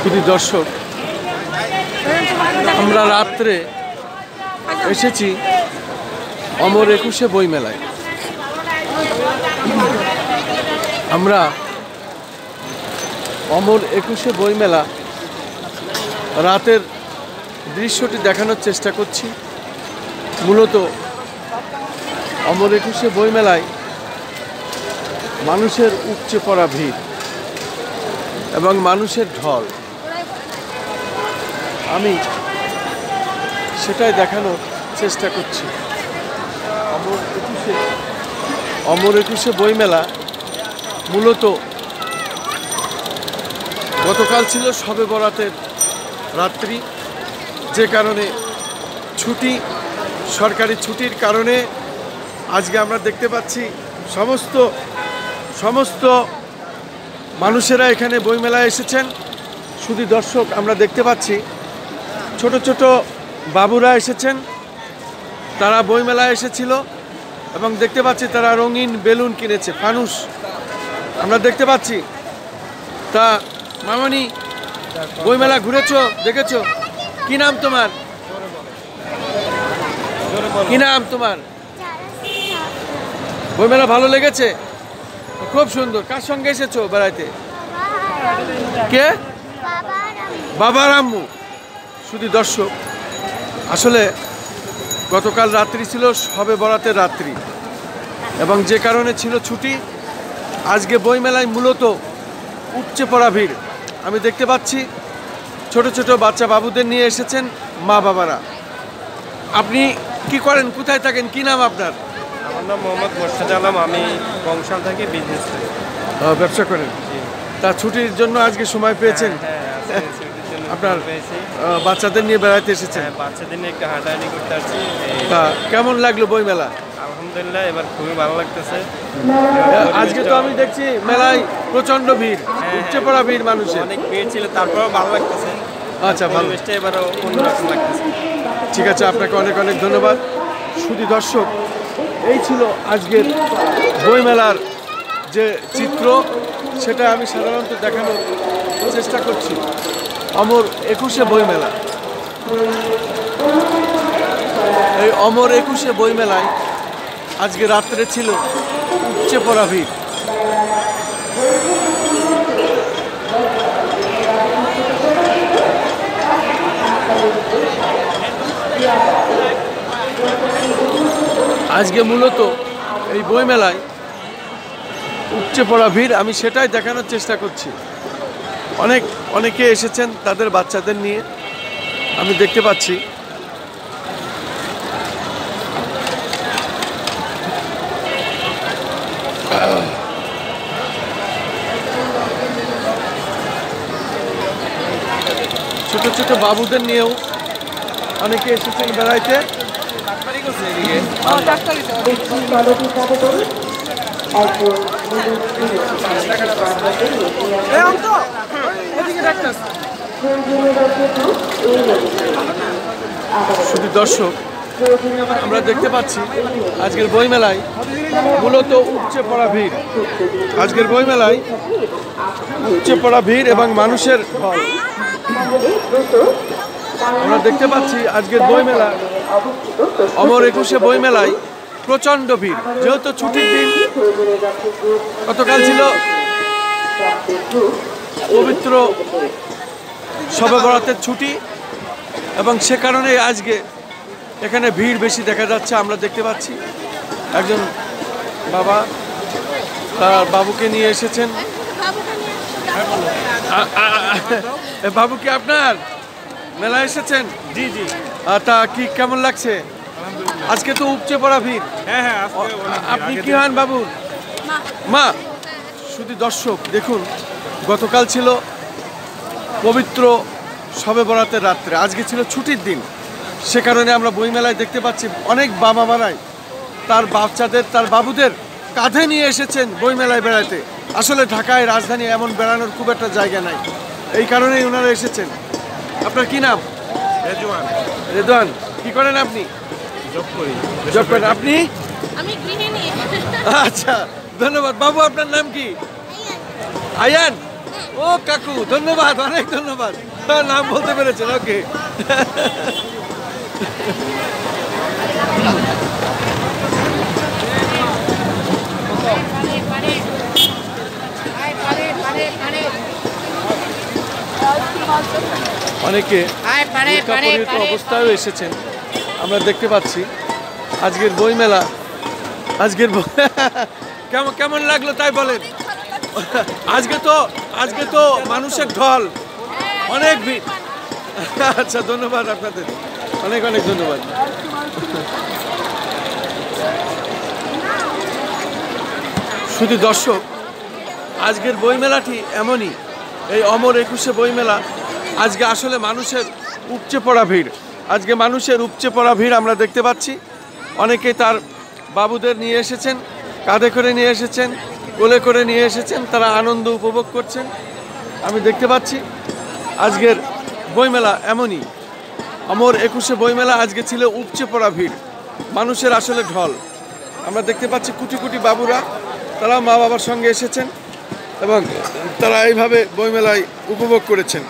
শুধু দর্শক, আমরা রাত্রে এসেছি অমর একুশে বইমেলায়। আমরা অমর একুশে বইমেলা রাতের দৃশ্যটি দেখানোর চেষ্টা করছি। মূলত অমর একুশে বইমেলায় মানুষের উপচে পড়া ভিড় এবং মানুষের ঢল, আমি সেটাই দেখানোর চেষ্টা করছি। অমর একুশে বইমেলা মূলত গতকাল ছিল শবে বরাতের রাত্রি, যে কারণে ছুটি, সরকারি ছুটির কারণে আজকে আমরা দেখতে পাচ্ছি সমস্ত মানুষেরা এখানে বইমেলায় এসেছেন। শুধু দর্শক, আমরা দেখতে পাচ্ছি ছোট ছোট বাবুরা এসেছেন, তারা বইমেলায় এসেছিল এবং দেখতে পাচ্ছি তারা রঙিন বেলুন কিনেছে, ফানুস আমরা দেখতে পাচ্ছি। তা মামনি, বইমেলা ঘুরেছো, দেখেছো? কি নাম তোমার? কি নাম তোমার? বইমেলা ভালো লেগেছে? খুব সুন্দর। কার সঙ্গে এসেছো বেড়াইতে? কে? বাবার আম্মু। শুধু দর্শক, আসলে গতকাল রাত্রি ছিল শবে বরাতের রাত্রি এবং যে কারণে ছিল ছুটি, আজকে বইমেলায় মূলত উপচে পড়া ভিড়। আমি দেখতে পাচ্ছি ছোট ছোট বাচ্চা বাবুদের নিয়ে এসেছেন মা বাবারা। আপনি কি করেন, কোথায় থাকেন, কি নাম আপনার? আমার নাম মোহাম্মদ মোর্শেদ আলম, আমি বংশাল থেকে বিজনেস করি। ব্যবসা করেন? তা ছুটির জন্য আজকে সময় পেয়েছেন? আপনার বাচ্চাদের নিয়ে বেড়াতে এসেছেন? বাচ্চাদের নিয়ে একটু হাঁটাহাঁটি করতে আসছি। তা কেমন লাগলো বইমেলা? আলহামদুলিল্লাহ, এবার খুবই ভালো লাগতেছে। আজকে তো আমি দেখছি মেলায় প্রচন্ড ভিড়, উপচে পড়া ভিড়, মানুষের অনেক ভিড় ছিল, তারপরেও ভালো লাগতেছে। আচ্ছা, ভালো, এবারও অন্যরকম লাগতেছে। ঠিক আছে, আপনাকে অনেক অনেক ধন্যবাদ। শুধু দর্শক, এই ছিল আজকের বইমেলার যে চিত্র, সেটা আমি সাধারণত দেখানোর চেষ্টা করছি। অমর একুশে বইমেলা, এই অমর একুশে বইমেলায় আজকে রাত্রে ছিল উপচে পড়া ভিড়। আজকে মূলত এই বইমেলায় উপচে পড়া ভিড়, আমি সেটাই দেখানোর চেষ্টা করছি। অনেকে এসেছেন তাদের বাচ্চাদের নিয়ে, আমি দেখতে পাচ্ছি। ছোট ছোট বাবুদের নিয়েও অনেকে এসেছেন বেড়াইতে। শুধু দর্শক, আমরা দেখতে পাচ্ছি আজকের বইমেলায় মূলত উপচে পড়া ভিড়। আজকের বইমেলায় উপচে পড়া ভিড় এবং মানুষের ঢল। আমরা দেখতে পাচ্ছি আজকের বইমেলা, অমর একুশে বইমেলায় প্রচণ্ড ভিড়, যেহেতু ছুটির দিন। গতকাল ছিল পবিত্র শবে বরাতের ছুটি এবং সে কারণে আজকে এখানে ভিড় বেশি দেখা যাচ্ছে। আমরা দেখতে পাচ্ছি একজন বাবা তার বাবুকে নিয়ে এসেছেন। বাবু কি আপনার মেলায় এসেছেন? জি জি। তা কি কেমন লাগছে? আজকে তো উপচে পড়া ভিড়। হ্যাঁ, আপনি কি হন বাবুর মা? শুধু দর্শক দেখুন, গতকাল ছিল পবিত্র শবে বরাতের রাত্রে, আজকে ছিল ছুটির দিন। সে কারণে আমরা বইমেলায় দেখতে পাচ্ছি অনেক বাবা মারাই তার বাচ্চাদের, তার বাবুদের কাঁধে নিয়ে এসেছেন বইমেলায় বেড়াতে। আসলে ঢাকায় রাজধানী এমন বেড়ানোর খুব একটা জায়গা নাই, এই কারণেই ওনারা এসেছেন। আপনার কি নাম? রেজওয়ান। রেদওয়ান, কি করেন আপনি? জব করি। জব করেন আপনি? আমি গৃহিণী। আচ্ছা, ধন্যবাদ। বাবু আপনার নাম কি? আয়ান। ও কাকু ধন্যবাদ, অনেক ধন্যবাদ, নাম বলতে পেরেছেন। ওকে, অনেকে পরিহিত অবস্থায়ও এসেছেন আমরা দেখতে পাচ্ছি। আজকের বইমেলা, কেমন কেমন লাগলো তাই বলেন। আজকে তো মানুষের ঢল, অনেক ভিড়। আচ্ছা, ধন্যবাদ আপনাদের, অনেক অনেক ধন্যবাদ। শুধু দর্শক, আজকের বইমেলাটি এমনই, এই অমর 21শে বইমেলা আজকে আসলে মানুষের উপচে পড়া ভিড়। আজকে মানুষের উপচে পড়া ভিড় আমরা দেখতে পাচ্ছি। অনেকে তার বাবুদের নিয়ে এসেছেন, কাঁধে করে নিয়ে এসেছেন, কোলে করে নিয়ে এসেছেন, তারা আনন্দ উপভোগ করছেন। আমি দেখতে পাচ্ছি আজকের বইমেলা এমনই, অমর 21শে বইমেলা আজকে ছিল উপচে পড়া ভিড়, মানুষের আসলে ঢল। আমরা দেখতে পাচ্ছি কোটি কোটি বাবুরা, তারা মা বাবার সঙ্গে এসেছেন এবং তারা এইভাবে বইমেলায় উপভোগ করেছেন।